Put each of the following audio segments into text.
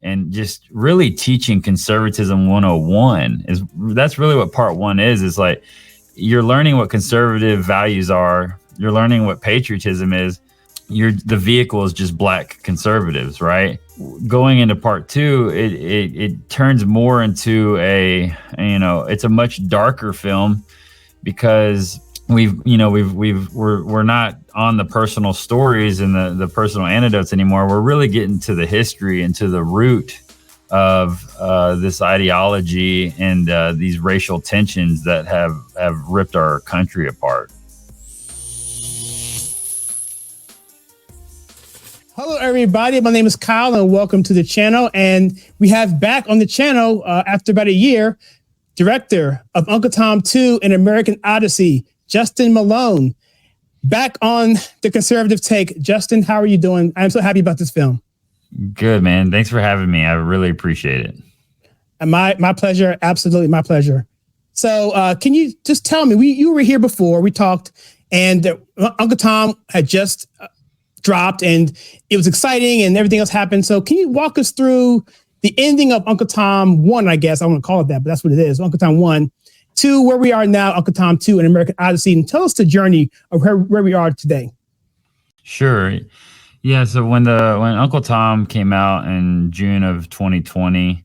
and just really teaching conservatism 101. That's really what part one is like you're learning what conservative values are, you're learning what patriotism is. The vehicle is just black conservatives, right? Going into part two, it turns more into it's a much darker film because we're not on the personal stories and the personal anecdotes anymore. We're really getting to the history and to the root of this ideology and these racial tensions that have ripped our country apart. Hello, everybody. My name is Kyle, and welcome to the channel. And we have back on the channel, after about a year, director of Uncle Tom 2 and American Odyssey, Justin Malone. Back on the conservative take. Justin, how are you doing? I'm so happy about this film. Good, man. Thanks for having me. I really appreciate it. And my pleasure. Absolutely my pleasure. So can you just tell me, you were here before, we talked, and Uncle Tom had just dropped and it was exciting and everything else happened. So can you walk us through the ending of Uncle Tom 1, I guess I want to call it that, but that's what it is. Uncle Tom 1 to where we are now, Uncle Tom 2 and American Odyssey, and tell us the journey of where we are today. Sure. Yeah. So when Uncle Tom came out in June of 2020,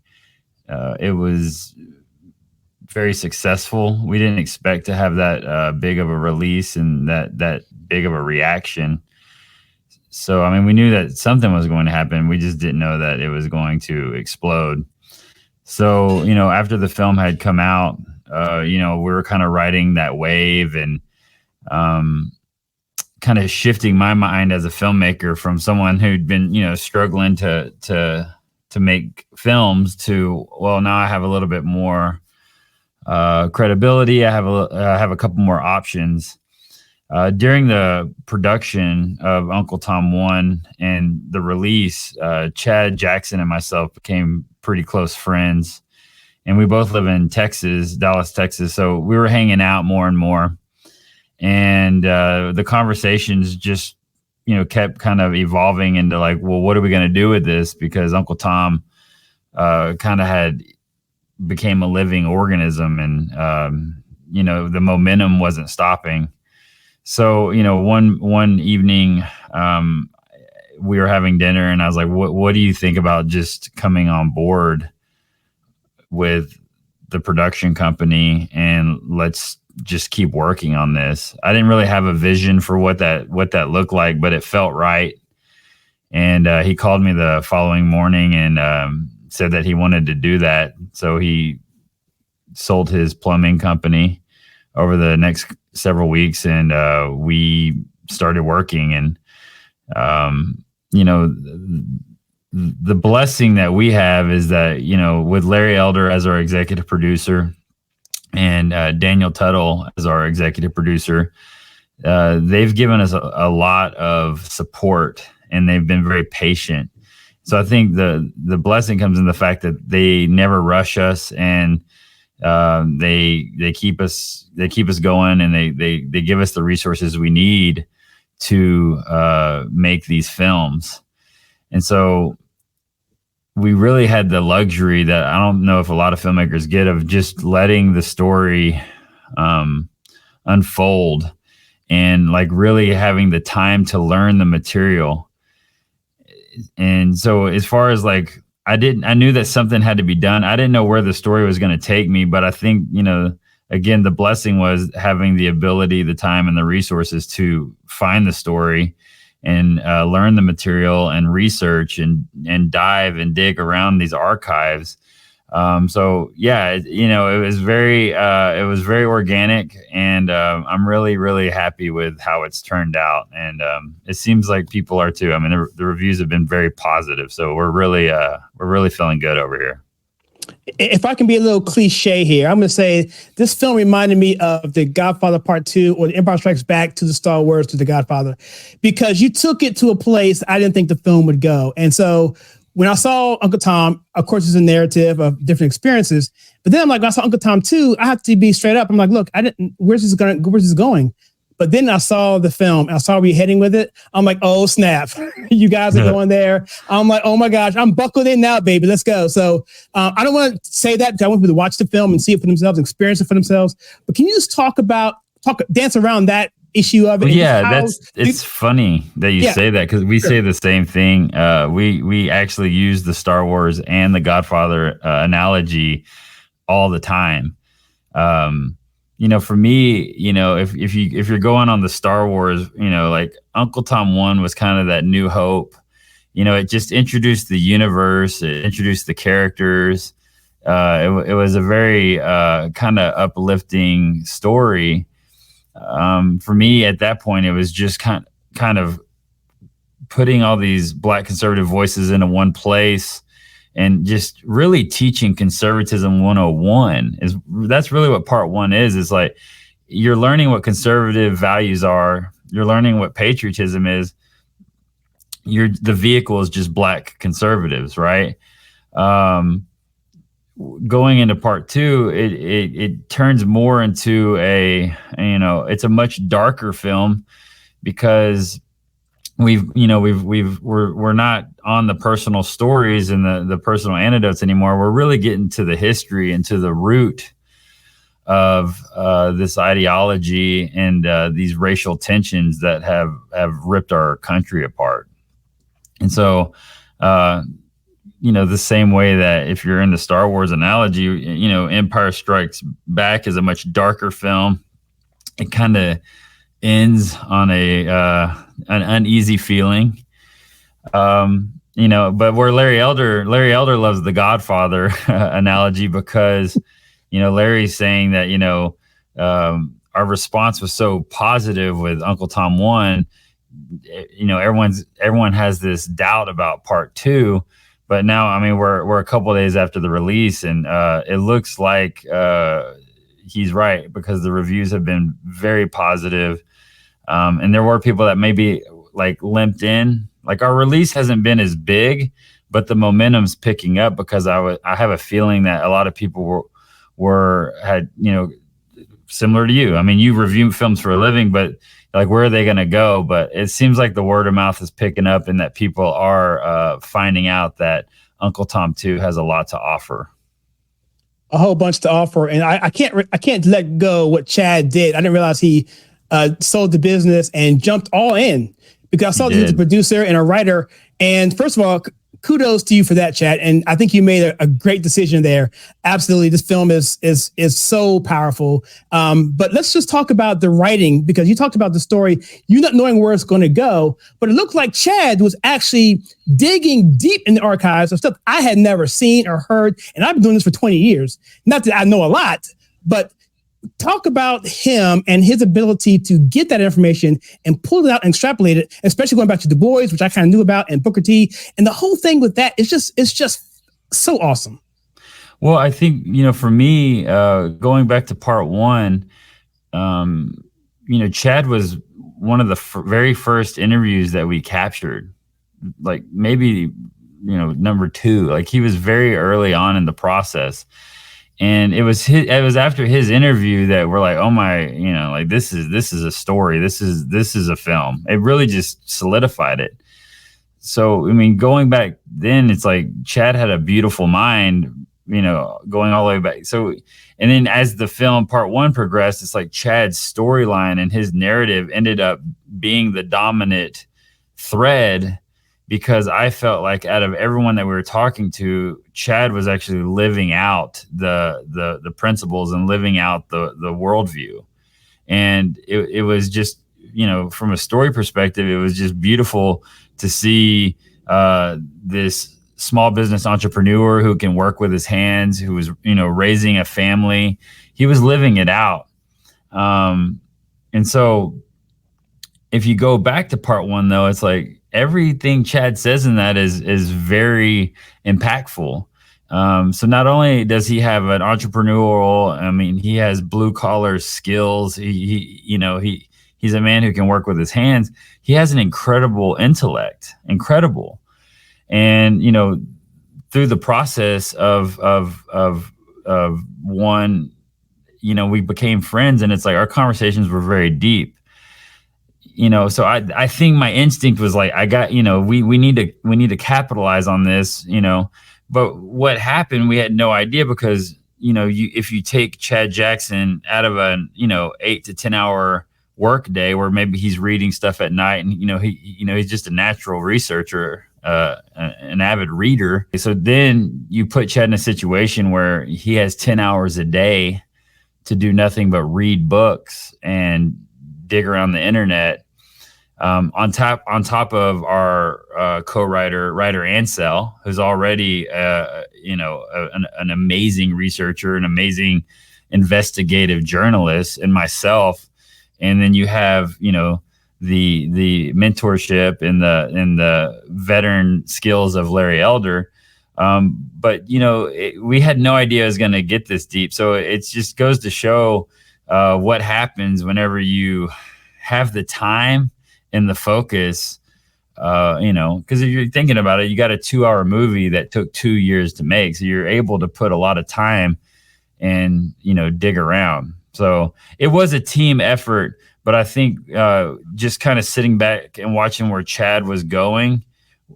it was very successful. We didn't expect to have that big of a release and that big of a reaction. So, I mean, we knew that something was going to happen. We just didn't know that it was going to explode. So, after the film had come out, we were kind of riding that wave and kind of shifting my mind as a filmmaker from someone who'd been, struggling to make films to, well, now I have a little bit more credibility. I have a couple more options. During the production of Uncle Tom 1 and the release, Chad Jackson and myself became pretty close friends, and we both live in Texas, Dallas, Texas. So we were hanging out more and more, and the conversations just, kept kind of evolving into like, well, what are we going to do with this? Because Uncle Tom kind of became a living organism, and the momentum wasn't stopping. So, one evening, we were having dinner and I was like, what do you think about just coming on board with the production company and let's just keep working on this? I didn't really have a vision for what that looked like, but it felt right. And he called me the following morning and said that he wanted to do that. So he sold his plumbing company over the next several weeks, and we started working. And the blessing that we have is that with Larry Elder as our executive producer and Daniel Tuttle as our executive producer, they've given us a lot of support and they've been very patient. So I think the blessing comes in the fact that they never rush us, and they keep us going, and they give us the resources we need to make these films. And so we really had the luxury that I don't know if a lot of filmmakers get, of just letting the story unfold and like really having the time to learn the material. And so as far as like, I knew that something had to be done. I didn't know where the story was going to take me, but I think, again, the blessing was having the ability, the time, and the resources to find the story and learn the material and research and dive and dig around these archives. So yeah, it was very organic, and I'm really, really happy with how it's turned out. And it seems like people are too. I mean, the reviews have been very positive, so we're really feeling good over here. If I can be a little cliche here, I'm going to say this film reminded me of The Godfather Part 2 or The Empire Strikes Back to the Star Wars to The Godfather, because you took it to a place I didn't think the film would go. And so when I saw Uncle Tom, of course, it's a narrative of different experiences. But then I'm like, when I saw Uncle Tom 2, I have to be straight up. I'm like, look, where's this going? But then I saw the film. I saw where you're heading with it. I'm like, oh, snap. You guys are going there. I'm like, oh, my gosh. I'm buckled in now, baby. Let's go. So I don't want to say that because I want people to watch the film and see it for themselves, experience it for themselves. But can you just dance around that issue of it? Well, yeah, it's funny that you say that because we say the same thing. We actually use the Star Wars and the Godfather analogy all the time. For me, if you're going on the Star Wars, like Uncle Tom 1 was kind of that New Hope. It just introduced the universe, it introduced the characters. It was a very kind of uplifting story. For me at that point, it was just kind of putting all these Black conservative voices into one place and just really teaching conservatism 101. That's really what part 1 is. It's like you're learning what conservative values are. You're learning what patriotism is. The vehicle is just Black conservatives, right? Going into part 2, it turns more into it's a much darker film because we're not on the personal stories and the personal anecdotes anymore. We're really getting to the history and to the root of this ideology and these racial tensions that have ripped our country apart. And so, the same way that if you're in the Star Wars analogy, Empire Strikes Back is a much darker film. It kind of ends on an uneasy feeling. But where Larry Elder loves the Godfather analogy because, Larry's saying that, our response was so positive with Uncle Tom 1. Everyone has this doubt about part 2. But now, I mean, we're a couple of days after the release, and it looks like he's right because the reviews have been very positive. And there were people that maybe like limped in. Like our release hasn't been as big, but the momentum's picking up because I have a feeling that a lot of people had similar to you. I mean, you review films for a living, but like, where are they going to go? But it seems like the word of mouth is picking up and that people are finding out that Uncle Tom 2 has a lot to offer. A whole bunch to offer. And I can't let go what Chad did. I didn't realize he sold the business and jumped all in because I saw that he's a producer and a writer. And first of all, kudos to you for that, Chad. And I think you made a great decision there. Absolutely. This film is so powerful. But let's just talk about the writing because you talked about the story, you not knowing where it's going to go, but it looked like Chad was actually digging deep in the archives of stuff I had never seen or heard. And I've been doing this for 20 years. Not that I know a lot, but talk about him and his ability to get that information and pull it out and extrapolate it, especially going back to Du Bois, which I kind of knew about, and Booker T. And the whole thing with that is it's just so awesome. Well, I think, for me, going back to part 1, Chad was one of the very first interviews that we captured, like maybe, number 2, like he was very early on in the process. And it was after his interview that we're like, oh my, like this is a story. This is a film. It really just solidified it. So, I mean, going back then, it's like Chad had a beautiful mind, going all the way back. So, and then as the film part 1 progressed, it's like Chad's storyline and his narrative ended up being the dominant thread because I felt like out of everyone that we were talking to, Chad was actually living out the principles and living out the worldview. And it was just, from a story perspective, it was just beautiful to see this small business entrepreneur who can work with his hands, who was, raising a family. He was living it out. And so if you go back to part 1, though, it's like everything Chad says in that is very impactful. So not only does he have an entrepreneurial, I mean, he has blue collar skills. He's a man who can work with his hands. He has an incredible intellect, incredible. And, through the process of one, we became friends, and it's like our conversations were very deep. so I think my instinct was like, I got, we need to capitalize on this, but what happened, we had no idea because, if you take Chad Jackson out of a, 8 to 10 hour work day where maybe he's reading stuff at night and, he's just a natural researcher, an avid reader. So then you put Chad in a situation where he has 10 hours a day to do nothing but read books and dig around the internet. On top of our writer Ansel, who's already an amazing researcher, an amazing investigative journalist, and myself, and then you have the mentorship and the veteran skills of Larry Elder. But we had no idea it was going to get this deep. So it just goes to show what happens whenever you have the time and the focus, because if you're thinking about it, you got a 2-hour movie that took 2 years to make. So you're able to put a lot of time and, dig around. So it was a team effort, but I think just kind of sitting back and watching where Chad was going,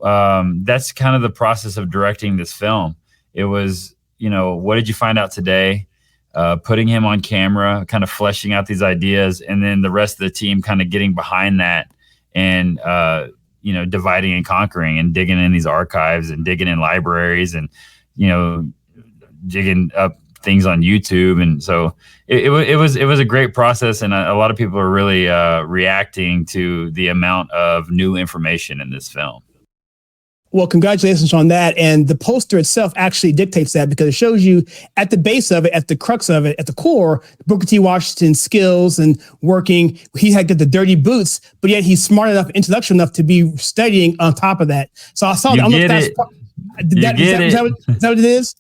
that's kind of the process of directing this film. It was, what did you find out today? Putting him on camera, kind of fleshing out these ideas, and then the rest of the team kind of getting behind that and, dividing and conquering and digging in these archives and digging in libraries and, digging up things on YouTube. And so it was a great process. And a lot of people are really reacting to the amount of new information in this film. Well, congratulations on that. And the poster itself actually dictates that because it shows you at the base of it, at the crux of it, at the core, Booker T. Washington's skills and working. He had the dirty boots, but yet he's smart enough, intellectual enough to be studying on top of that. So I saw that. I don't know if that's is that what it is?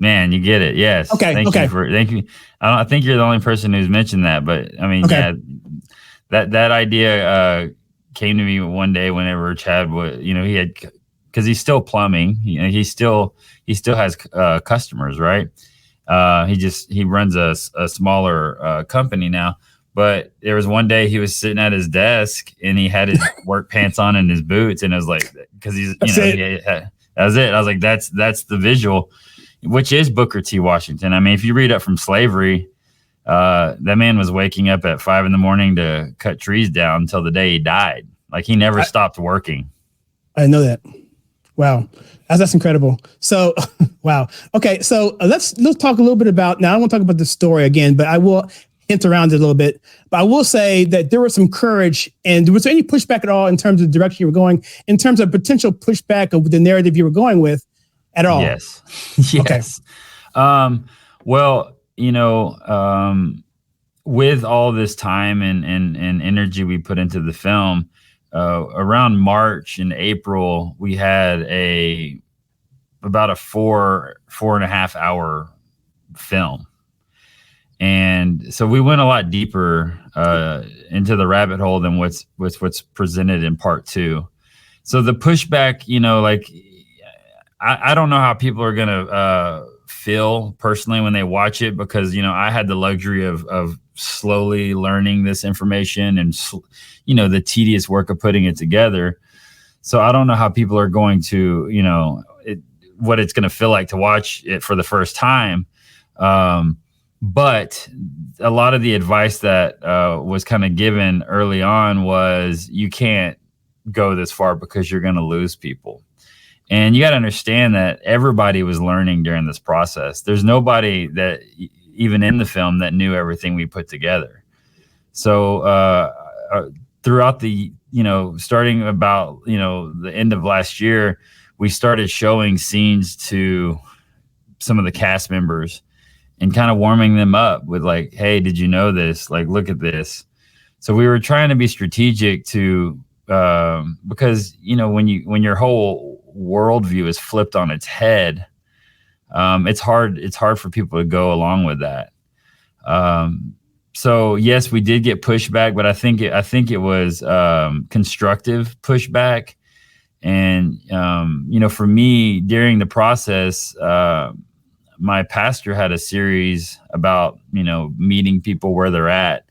Man, you get it. Yes. Okay. Thank you. I think you're the only person who's mentioned that, but I mean, yeah, that idea came to me one day whenever Chad was, he had, because he's still plumbing. He still has customers, right? He runs a smaller company now. But there was one day he was sitting at his desk and he had his work pants on and his boots, and it was like, because he's that was it. I was like, that's the visual, which is Booker T. Washington. I mean, if you read up from slavery, that man was waking up at 5 a.m. to cut trees down until the day he died. Like he never stopped working. I know that. Wow. That's incredible. So, wow. Okay. So let's talk a little bit about, now I don't want to talk about the story again, but I will hint around it a little bit, but I will say that there was some courage. And was there any pushback at all in terms of the direction you were going, in terms of potential pushback of the narrative you were going with at all? Yes. Yes. Okay. Well, with all this time and energy we put into the film, around March and April, we had about a 4.5 hour film. And so we went a lot deeper into the rabbit hole than what's presented in part 2. So the pushback, I don't know how people are going to feel personally when they watch it, because, I had the luxury of slowly learning this information and, the tedious work of putting it together. So I don't know how people are going to, what it's going to feel like to watch it for the first time. But a lot of the advice that was kind of given early on was, you can't go this far because you're going to lose people. And you got to understand that everybody was learning during this process. There's nobody that even in the film that knew everything we put together. So throughout the, starting about, the end of last year, we started showing scenes to some of the cast members and kind of warming them up with like, hey, did you know this? Like, look at this. So we were trying to be strategic to, because, when your whole worldview is flipped on its head, it's hard for people to go along with that. So yes, we did get pushback, but I think it was constructive pushback. And for me, during the process, my pastor had a series about meeting people where they're at,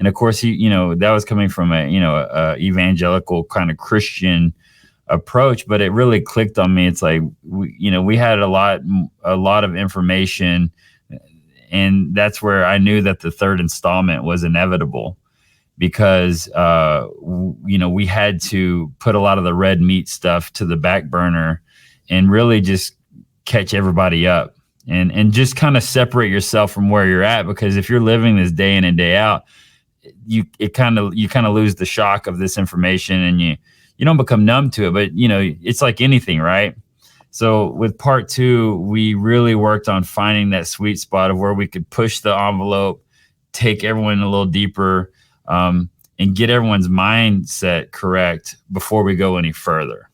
And of course, that was coming from a evangelical kind of Christian approach, but it really clicked on me. It's like, we had a lot of information, and that's where I knew that the third installment was inevitable, because we had to put a lot of the red meat stuff to the back burner and really just catch everybody up and just kind of separate yourself from where you're at. Because if you're living this day in and day out, you kind of lose the shock of this information, and you don't become numb to it. But it's like anything, right? So with part 2, we really worked on finding that sweet spot of where we could push the envelope, take everyone a little deeper, and get everyone's mindset correct before we go any further.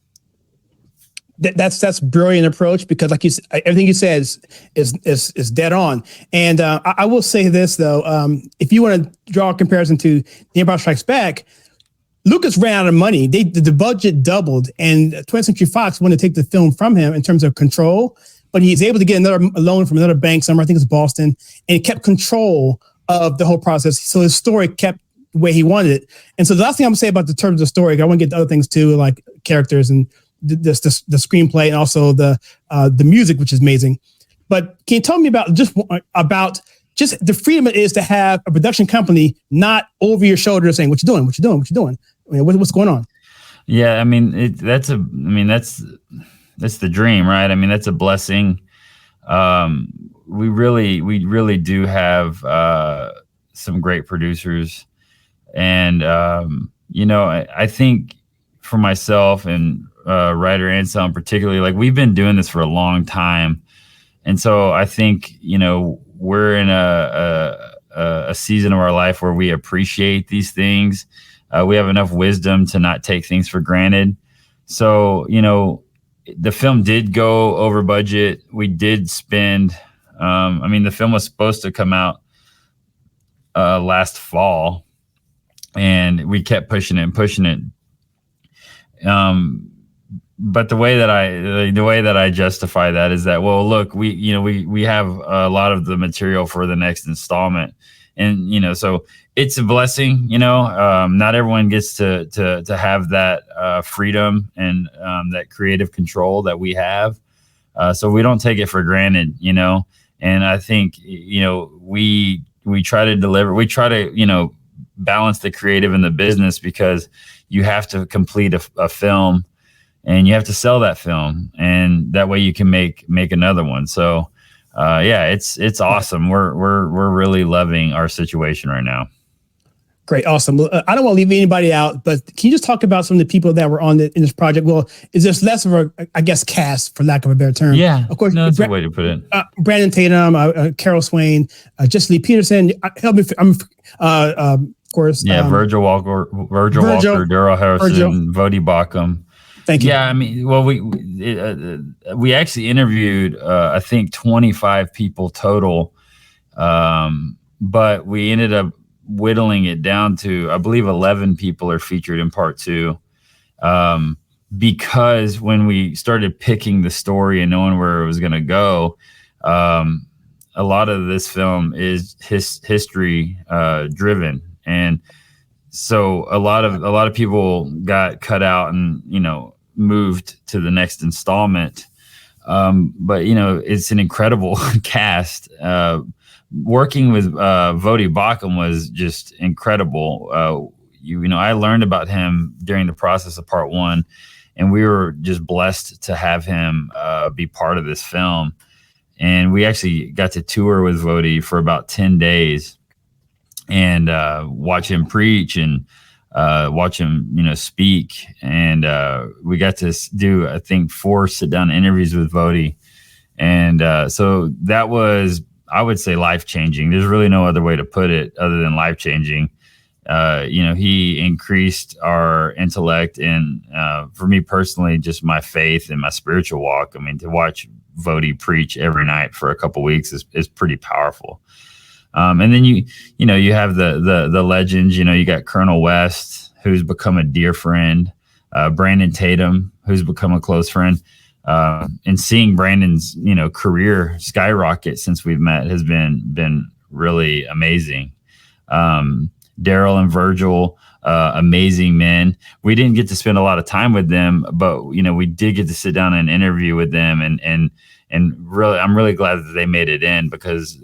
That's brilliant approach, because like everything you said is dead on. And I will say this though, if you want to draw a comparison to The Empire Strikes Back, Lucas ran out of money. The budget doubled, and 20th Century Fox wanted to take the film from him in terms of control, but he's able to get another loan from another bank somewhere, I think it's Boston, and kept control of the whole process. So his story kept the way he wanted it. And so the last thing I'm gonna say about the terms of the story, I want to get to other things too, like characters and the screenplay, and also the music, which is amazing. But can you tell me about just the freedom it is to have a production company not over your shoulder saying, what you doing? I mean, what's going on? Yeah, I mean, that's the dream, right? I mean, that's a blessing. We really do have some great producers, and I think for myself and Ryder and Anselm particularly, like, we've been doing this for a long time, and so I think we're in a season of our life where we appreciate these things. We have enough wisdom to not take things for granted. So, the film did go over budget. We did spend, the film was supposed to come out last fall, and we kept pushing it. But the way that I justify that is that, well, look, we have a lot of the material for the next installment, and so it's a blessing. Not everyone gets to have that freedom and that creative control that we have. So we don't take it for granted, And I think we try to deliver. We try to balance the creative and the business, because you have to complete a film, and you have to sell that film, and that way you can make another one. So, it's awesome. We're really loving our situation right now. Great, awesome. I don't want to leave anybody out, but can you just talk about some of the people that were in this project? Well, is this less of a, I guess, cast, for lack of a better term? Yeah, of course. No, that's a way to put it. Brandon Tatum, Carol Swain, Jesse Lee Peterson. Help me. Of course. Yeah, Virgil Walker, Daryl Harrison, Vodi Bakum. Thank you. Yeah, I mean, well, we actually interviewed I think 25 people total, but we ended up whittling it down to, I believe, 11 people are featured in part 2, because when we started picking the story and knowing where it was going to go, a lot of this film is history driven, and so a lot of people got cut out and moved to the next installment. But it's an incredible cast. Working with Vodi Bakum was just incredible. I learned about him during the process of part 1, and we were just blessed to have him be part of this film. And we actually got to tour with Vodi for about 10 days and watch him preach and watch him, speak. And we got to do, I think, 4 sit-down interviews with Vodi. And so that was, I would say, life-changing. There's really no other way to put it other than life-changing. He increased our intellect, and for me personally, just my faith and my spiritual walk. I mean, to watch Vodi preach every night for a couple weeks is pretty powerful. And then you have the legends. You got Colonel West, who's become a dear friend, Brandon Tatum, who's become a close friend. And seeing Brandon's career skyrocket since we've met has been really amazing. Daryl and Virgil, amazing men. We didn't get to spend a lot of time with them, but we did get to sit down and interview with them, and really, I'm really glad that they made it in, because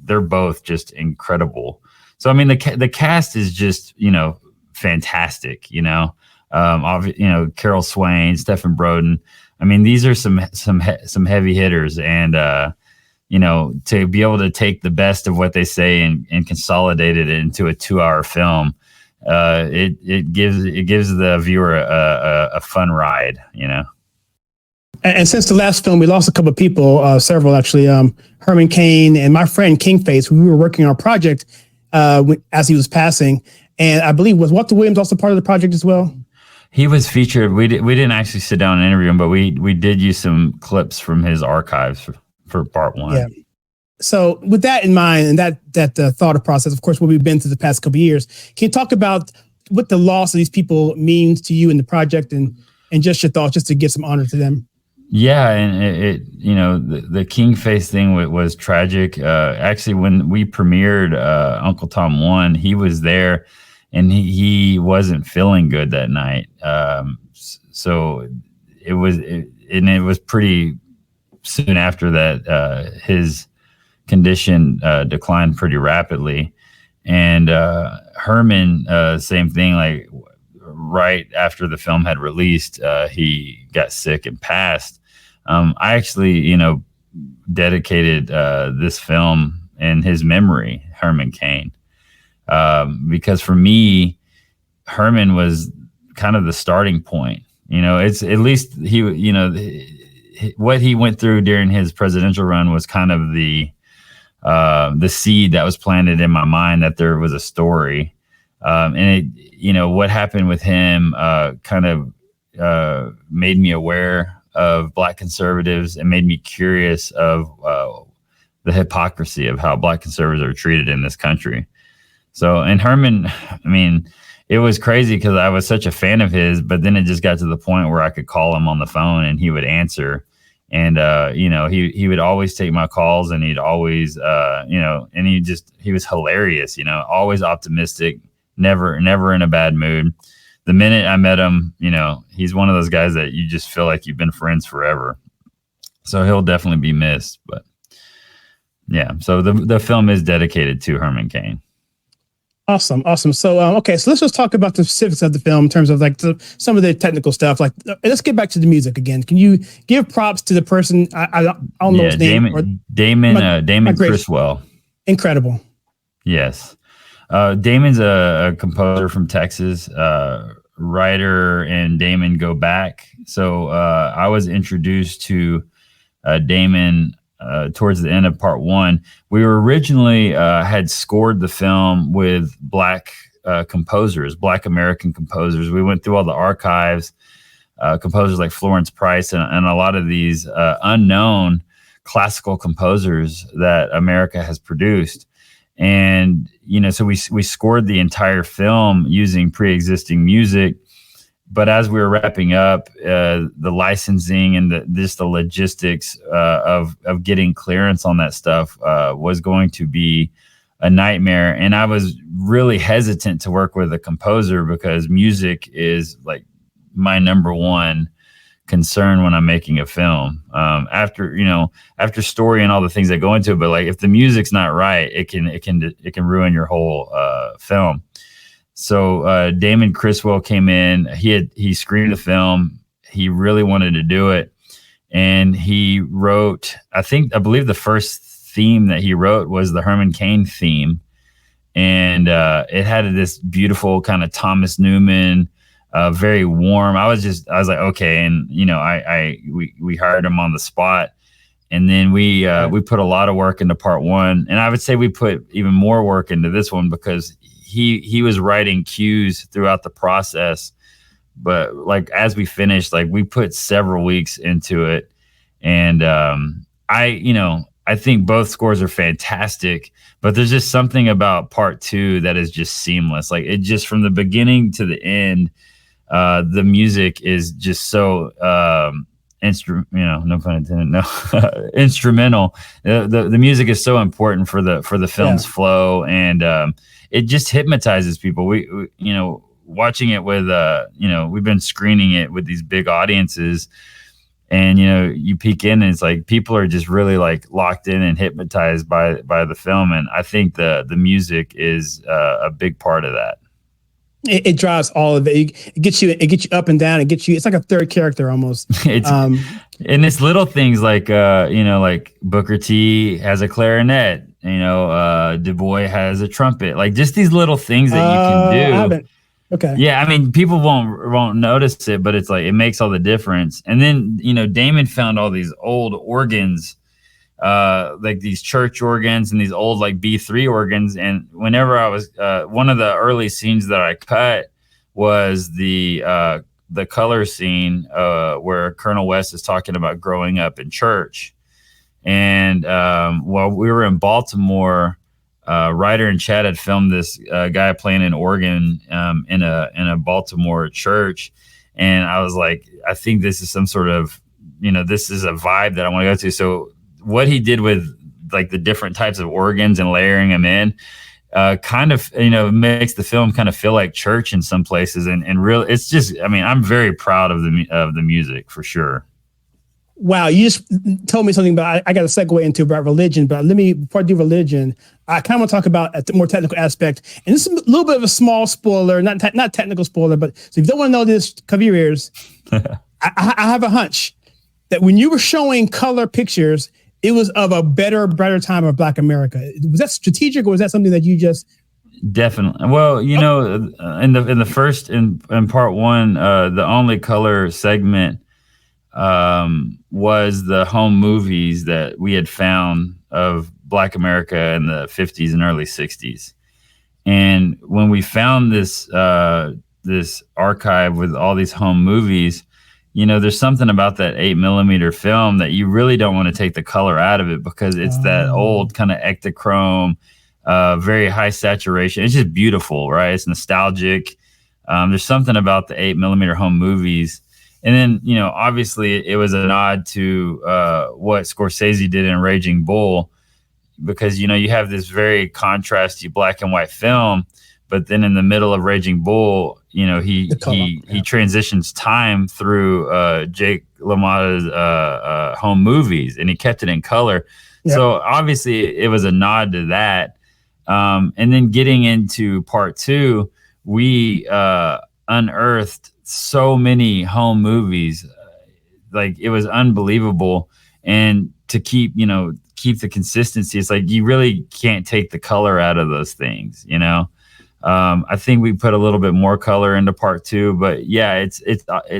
they're both just incredible. So I mean, the cast is just fantastic. Carol Swain, Stephen Broden. I mean, these are some heavy hitters, and to be able to take the best of what they say and consolidate it into a 2-hour film, it gives the viewer a fun ride. And since the last film, we lost a couple of people, several actually. Herman Cain and my friend Kingface, we were working on a project as he was passing, and I believe was Walter Williams also part of the project as well. He was featured. We didn't actually sit down and interview him, but we did use some clips from his archives for part 1. Yeah. So with that in mind, and that thought process, of course, what we've been through the past couple of years, can you talk about what the loss of these people means to you in the project, and just your thoughts, just to give some honor to them? Yeah, and the Kingface thing was tragic. Actually, when we premiered Uncle Tom 1, he was there, and he wasn't feeling good that night. So it was pretty soon after that his condition declined pretty rapidly, and Herman, same thing. Like right after the film had released, he got sick and passed. I actually, dedicated this film in his memory, Herman Cain, because for me, Herman was kind of the starting point. It's at least what he went through during his presidential run was kind of the seed that was planted in my mind that there was a story, and what happened with him kind of made me aware of Black conservatives and made me curious of the hypocrisy of how Black conservatives are treated in this country. So, and Herman, I mean, it was crazy because I was such a fan of his, but then it just got to the point where I could call him on the phone and he would answer. And, he would always take my calls, and he'd always, and he was hilarious, always optimistic, never in a bad mood. The minute I met him, he's one of those guys that you just feel like you've been friends forever. So he'll definitely be missed. But yeah, so the film is dedicated to Herman Cain. Awesome. So, okay, so let's just talk about the specifics of the film in terms of like some of the technical stuff. Like, let's get back to the music again. Can you give props to the person? I don't know his name. Damon Criswell. Incredible. Yes. Damon's a composer from Texas. Writer and Damon go back. So I was introduced to Damon towards the end of part 1. We were originally had scored the film with Black composers, Black American composers. We went through all the archives, composers like Florence Price and a lot of these unknown classical composers that America has produced. And, so we scored the entire film using pre-existing music. But as we were wrapping up, the licensing and the logistics of getting clearance on that stuff was going to be a nightmare. And I was really hesitant to work with a composer because music is like my number one concern when I'm making a film. After story and all the things that go into it, but like if the music's not right, it can ruin your whole film. So Damon Criswell came in. He screened the film. He really wanted to do it, and he wrote. I believe the first theme that he wrote was the Herman Cain theme, and it had this beautiful kind of Thomas Newman, very warm. I was like, okay, and we hired him on the spot, and then we put a lot of work into part 1, and I would say we put even more work into this one because he was writing cues throughout the process. But like as we finished, like we put several weeks into it, and I think both scores are fantastic, but there's just something about part 2 that is just seamless. Like it just from the beginning to the end, the music is just so no pun intended, no, instrumental. The music is so important for the film's flow, and it just hypnotizes people. We watching it with we've been screening it with these big audiences, and you peek in and it's like people are just really like locked in and hypnotized by the film, and I think the music is a big part of that. It drives all of it. It gets you up and down. It's like a third character almost. And it's little things like like Booker T has a clarinet, Du Bois has a trumpet, like just these little things that you can do. I haven't. Okay. Yeah, I mean, people won't notice it, but it's like it makes all the difference. And then Damon found all these old organs, like these church organs and these old like B3 organs. And whenever I was one of the early scenes that I cut was the color scene where Colonel West is talking about growing up in church. And while we were in Baltimore, Ryder and Chad had filmed this guy playing an organ in a Baltimore church, and I was like, I think this is some sort of this is a vibe that I want to go to. So what he did with like the different types of organs and layering them in kind of makes the film kind of feel like church in some places, and real it's just, I mean, I'm very proud of the music for sure. Wow, you just told me something about, I got to segue into about religion, but before I do religion, I kind of want to talk about a more technical aspect. And this is a little bit of a small spoiler, not technical spoiler, but so if you don't want to know this, cover your ears. I have a hunch that when you were showing color pictures, it was of a brighter time of Black America. Was that strategic, or was that something that you just... Definitely. Well, in the first, in part one, the only color segment was the home movies that we had found of Black America in the 50s and early 60s. And when we found this archive with all these home movies, there's something about that 8mm film that you really don't want to take the color out of it, because it's that old kind of Ektachrome, very high saturation. It's just beautiful, right? It's nostalgic. There's something about the 8mm home movies. And then, obviously it was a nod to what Scorsese did in Raging Bull, because, you have this very contrasty black and white film, but then in the middle of Raging Bull, he transitions time through Jake LaMotta's home movies, and he kept it in color. Yep. So obviously it was a nod to that. And then getting into part two, we unearthed so many home movies, like it was unbelievable. And to keep the consistency, it's like you really can't take the color out of those things. I think we put a little bit more color into part two, but yeah,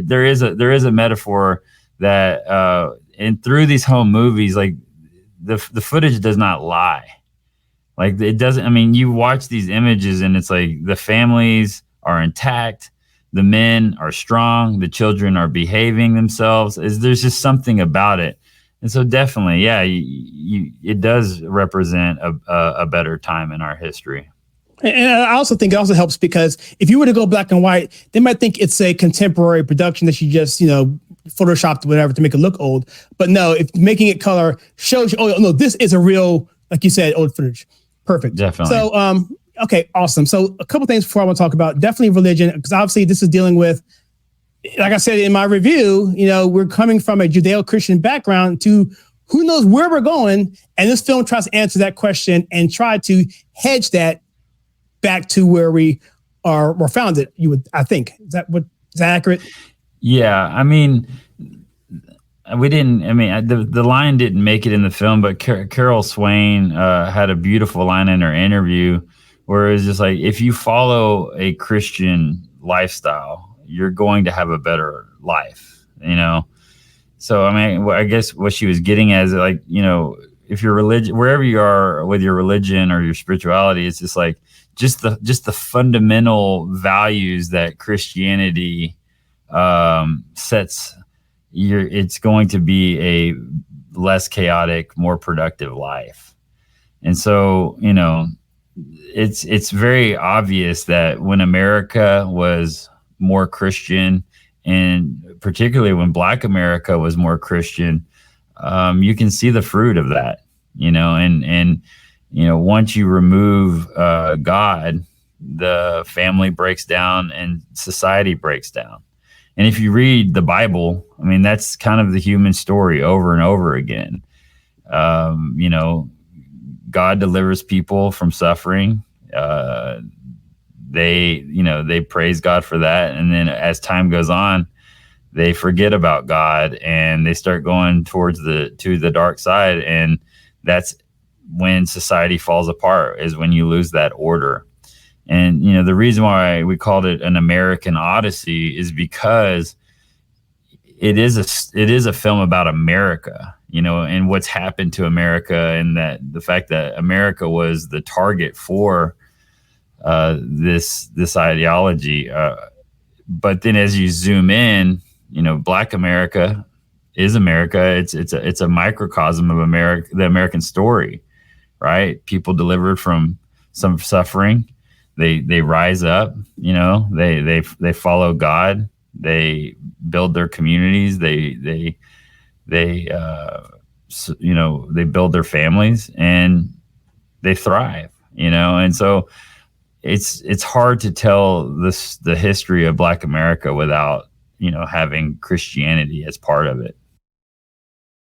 there is a metaphor that and through these home movies, like the footage does not lie. Like it doesn't. I mean, you watch these images and it's like the families are intact. The men are strong. The children are behaving themselves. There's just something about it. And so definitely, yeah, it does represent a better time in our history. And I also think it also helps because if you were to go black and white, they might think it's a contemporary production that you just, photoshopped whatever to make it look old. But no, if making it color shows you, oh, no, this is a real, like you said, old footage. Perfect. Definitely. So, okay, awesome. So a couple things before I want to talk about definitely religion, because obviously this is dealing with, like I said in my review, we're coming from a Judeo-Christian background to who knows where we're going. And this film tries to answer that question and try to hedge that back to where we were founded. I think, is that accurate? Yeah. I mean, the line didn't make it in the film, but Carol Swain had a beautiful line in her interview where it was just like, if you follow a Christian lifestyle, you're going to have a better life, So, I guess what she was getting at is like, if your religion, wherever you are with your religion or your spirituality, it's just like, just the fundamental values that Christianity sets, it's going to be a less chaotic, more productive life. And so, it's very obvious that when America was more Christian and particularly when Black America was more Christian, you can see the fruit of that, and once you remove God, the family breaks down and society breaks down. And if you read the Bible, I mean, that's kind of the human story over and over again. God delivers people from suffering. They praise God for that. And then as time goes on, they forget about God and they start going towards the dark side. And that's when society falls apart, is when you lose that order. And, the reason why we called it an American Odyssey is because it is a film about America, and what's happened to America, and that the fact that America was the target for this ideology. But then as you zoom in, Black America is America. It's a microcosm of America, the American story, right? People delivered from some suffering. They rise up, they follow God, they build their communities, they build their families, and they thrive, and so it's hard to tell the history of Black America without, having Christianity as part of it.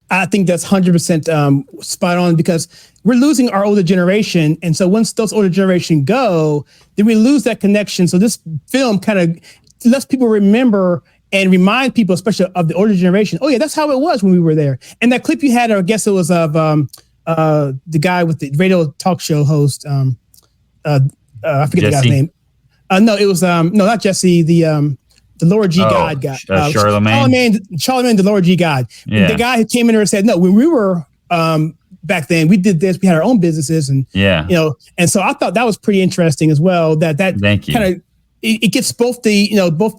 I think that's 100% spot on, because we're losing our older generation. And so once those older generation go, then we lose that connection. So this film kind of lets people remember and remind people, especially of the older generation, oh yeah, that's how it was when we were there. And that clip you had, I guess it was of the guy with the radio talk show host. I forget Jesse. The guy's name. No, it was not Jesse. The Laura G. God guy. Charlemagne, the Laura G. God. Yeah. The guy who came in there and said, no, when we were back then, we did this, we had our own businesses. And, and so I thought that was pretty interesting as well, that kind of, it gets both the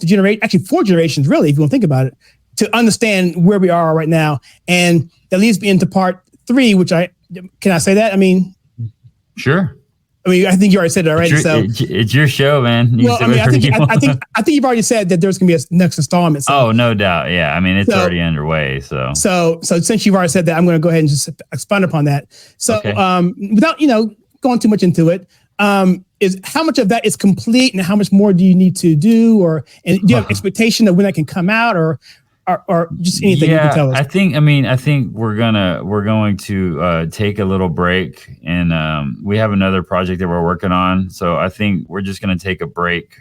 generation, actually 4 generations, really, if you want to think about it, to understand where we are right now. And that leads me into part 3, which can I say that? I mean, sure. I think you already said it already. It's your show, man. I think you've already said that there's going to be a next installment. So. Oh, no doubt. Yeah. I mean, it's already underway. So since you've already said that, I'm going to go ahead and just expand upon that. So, okay. Without, going too much into it, is how much of that is complete and how much more do you need to do, and do you have expectation of when that can come out, or just anything you can tell us? I think we're going to take a little break, and we have another project that we're working on. So I think we're just going to take a break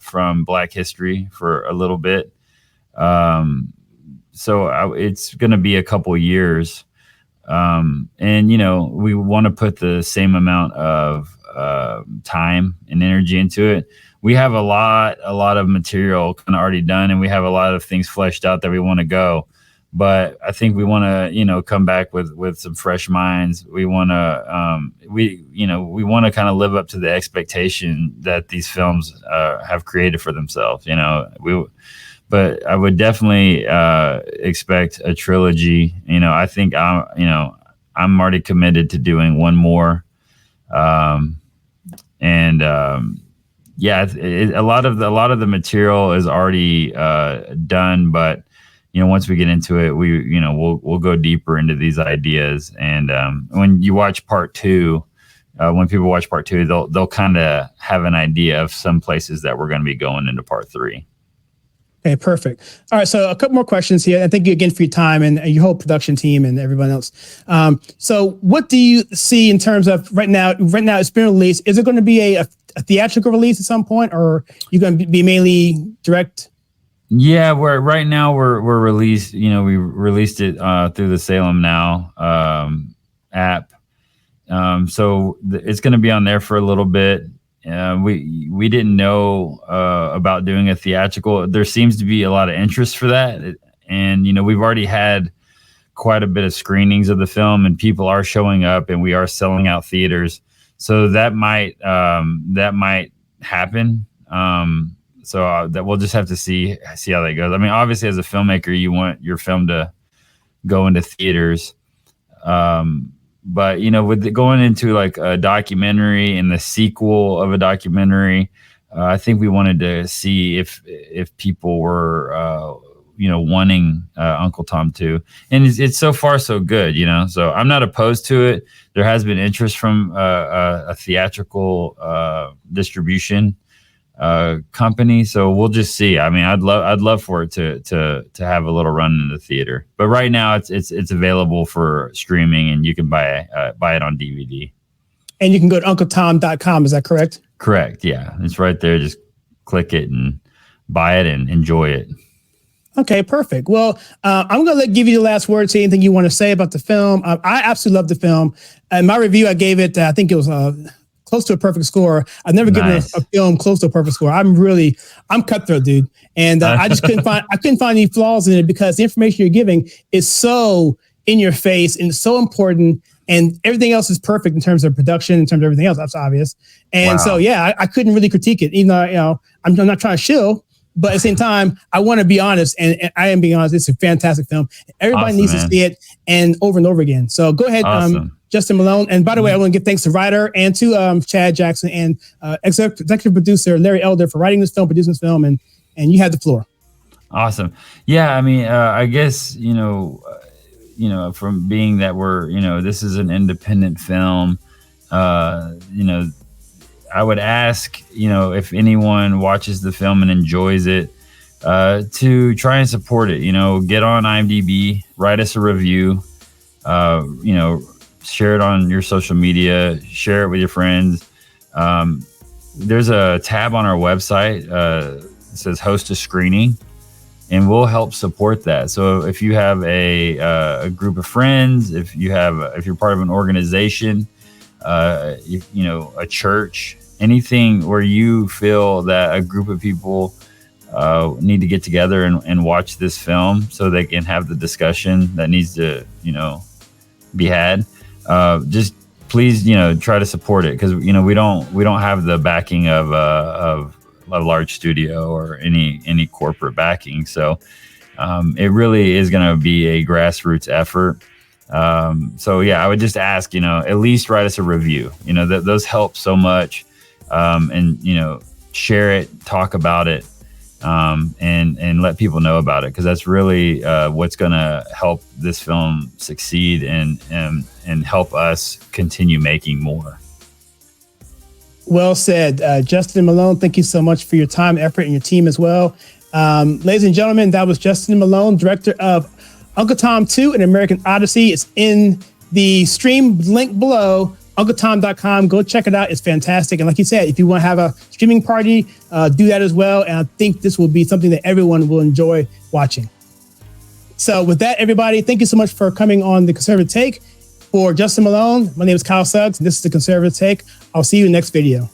from Black history for a little bit. So it's going to be a couple years, and we want to put the same amount of time and energy into it. We have a lot of material kind of already done, and we have a lot of things fleshed out that we want to go. But I think we want to, come back with some fresh minds. We want to, we want to kind of live up to the expectation that these films have created for themselves. But I would definitely expect a trilogy. I think I'm already committed to doing one more, a lot of the material is already done, but once we get into it, we'll go deeper into these ideas. And when you watch part 2, when people watch part 2, they'll kind of have an idea of some places that we're going to be going into part 3. Okay, perfect. All right, so a couple more questions here. And thank you again for your time and your whole production team and everyone else. So what do you see in terms of right now it's been released. Is it going to be a theatrical release at some point, or are you going to be mainly direct? Yeah, we're released. We released it through the Salem Now app. So it's going to be on there for a little bit. We didn't know about doing a theatrical. There seems to be a lot of interest for that, and we've already had quite a bit of screenings of the film, and people are showing up, and we are selling out theaters. So that might happen. So that we'll just have to see how that goes. I mean, obviously, as a filmmaker, you want your film to go into theaters. But with going into like a documentary and the sequel of a documentary, I think we wanted to see if people were wanting Uncle Tom 2, and it's so far so good, so I'm not opposed to it. There has been interest from a theatrical distribution company, so we'll just see. I mean, I'd love for it to have a little run in the theater, but right now it's available for streaming, and you can buy it on DVD. And you can go to uncletom.com. Is that correct? Correct. Yeah, it's right there. Just click it and buy it and enjoy it. Okay, perfect. Well, I'm going to give you the last word. Say anything you want to say about the film. I absolutely love the film. In my review, I gave it, I think it was close to a perfect score. I've never given a film close to a perfect score. I'm cutthroat, dude. And I just couldn't find any flaws in it, because the information you're giving is so in your face and so important. And everything else is perfect in terms of production, in terms of everything else. That's obvious. And so, yeah, I couldn't really critique it, even though, I'm not trying to shill, but at the same time, I want to be honest, and I am being honest. It's a fantastic film. Everybody needs to see it, and over again. So go ahead, Justin Malone. And by the way, I want to give thanks to writer and to Chad Jackson and executive producer Larry Elder for writing this film, producing this film, and you had the floor. Awesome. Yeah, I mean, I guess, from being that we're, this is an independent film, I would ask, if anyone watches the film and enjoys it, to try and support it. Get on IMDb, write us a review, share it on your social media, share it with your friends. There's a tab on our website that says host a screening, and we'll help support that. So if you have a group of friends, if you're part of an organization, a church, anything where you feel that a group of people need to get together and watch this film so they can have the discussion that needs to, be had, just please, try to support it, because, we don't have the backing of a large studio or any corporate backing. So it really is going to be a grassroots effort. So yeah, I would just ask, at least write us a review. Those help so much. And share it, talk about it, and let people know about it, because that's really what's going to help this film succeed and help us continue making more. Well said, Justin Malone. Thank you so much for your time, effort, and your team as well. Ladies and gentlemen, that was Justin Malone, director of Uncle Tom 2: An American Odyssey. It's in the stream link below. uncletom.com. Go check it out. It's fantastic. And like you said, if you want to have a streaming party, do that as well. And I think this will be something that everyone will enjoy watching. So with that, everybody, thank you so much for coming on The Conservative Take. For Justin Malone, my name is Kyle Suggs, and this is The Conservative Take. I'll see you in the next video.